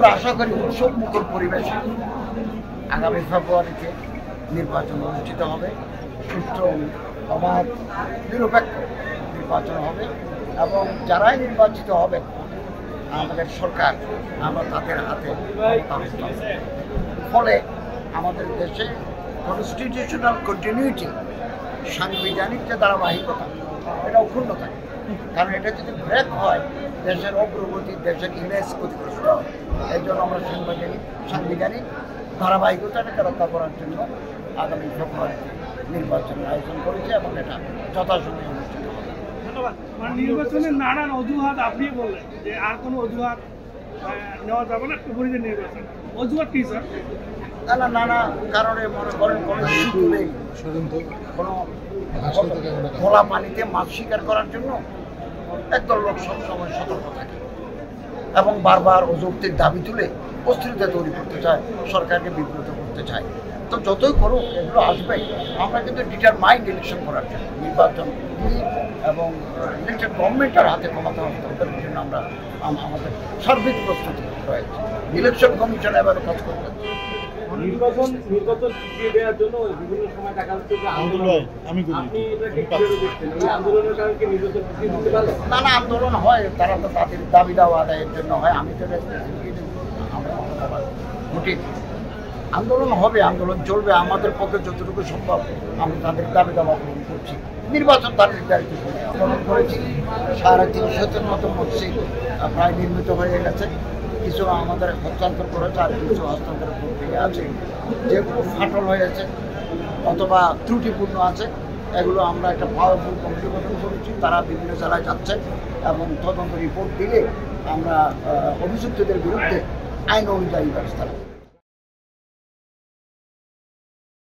আমরা আশা করি উৎসব মুখর পরিবেশে আগামী ফেব্রুয়ারিতে নির্বাচন অনুষ্ঠিত হবে। সুষ্ঠু অবাধ নিরপেক্ষ নির্বাচন হবে এবং যারাই নির্বাচিত হবে আমাদের সরকার আমরা তাদের হাতে ফলে আমাদের দেশে কনস্টিটিউশনাল কন্টিনিউটি সাংবিধানিক যে ধারাবাহিকতা এটা অক্ষুণ্ণ থাকে। কারণ এটা যদি ব্রেক হয় দেশের অগ্রগতি দেশের ইমেজ ক্ষতিগ্রস্ত হয়। এই জন্য আমরা সাংবিধানিক ধারাবাহিকতাটাকে রক্ষা করার জন্য আগামী ফেব্রুয়ারিতে নির্বাচনের আয়োজন করেছে এবং এটা যথাসময়ে অনুষ্ঠিত হবে। ধন্যবাদ। নির্বাচনের নানান অজুহাত আপনি বললেন যে আর কোনো অজুহাত নেওয়া যাবে না ফেব্রুয়ারিতে নির্বাচন, অজুহাত কি স্যার? নানা কারণে মনে করেন কোনো ইস্যু তুলে কোনো খোলা পানিতে মাছ শিকার করার জন্য একদল লোক সবসময় সতর্ক থাকে এবং বারবার অযৌক্তিক দাবি তুলে অস্থিরতা তৈরি করতে চায়, সরকারকে বিব্রত করতে চায়। তো যতই করুক এগুলো আসবে। আমরা কিন্তু ডিটারমাইন্ড ইলেকশন করার জন্য নির্বাচন এবং ইলেকটেড গভর্নমেন্টের হাতে ক্ষমতা হস্তান্তরের জন্য আমরা আমাদের সার্বিক প্রস্তুতি রয়েছে। ইলেকশন কমিশন এভাবে কাজ করবে। নির্বাচন পিছিয়ে দেওয়ার জন্য বিভিন্ন সময় দেখা যাচ্ছে যে আন্দোলন, আন্দোলনের কারণে কি নির্বাচন পিছিয়ে দিতে পারবে? নানা আন্দোলন হয়, তারা তো তাদের দাবি দাওয়া আদায়ের জন্য হয়। আমি তো মোটিভ আন্দোলন হবে, আন্দোলন চলবে। আমাদের পক্ষে যতটুকু সম্ভব আমি তাদের দাবি দাওয়া পূরণ করছি। নির্বাচন তার নির্ধারিত আন্দোলন করেছি। 350-এর মতো মসজিদ প্রায় নির্মিত হয়ে গেছে। কিছু আমাদের হস্তান্তর করেছে আর কিছু হস্তান্তরের প্রক্রিয়া আছে। যেগুলো ফাটল হয়েছে অথবা ত্রুটিপূর্ণ আছে এগুলো আমরা একটা পাওয়ারফুল কমিটি গঠন করেছি। তারা বিভিন্ন জেলায় যাচ্ছে এবং তদন্ত রিপোর্ট দিলে আমরা অভিযুক্তদের বিরুদ্ধে আইন অনুযায়ী ব্যবস্থা নেব।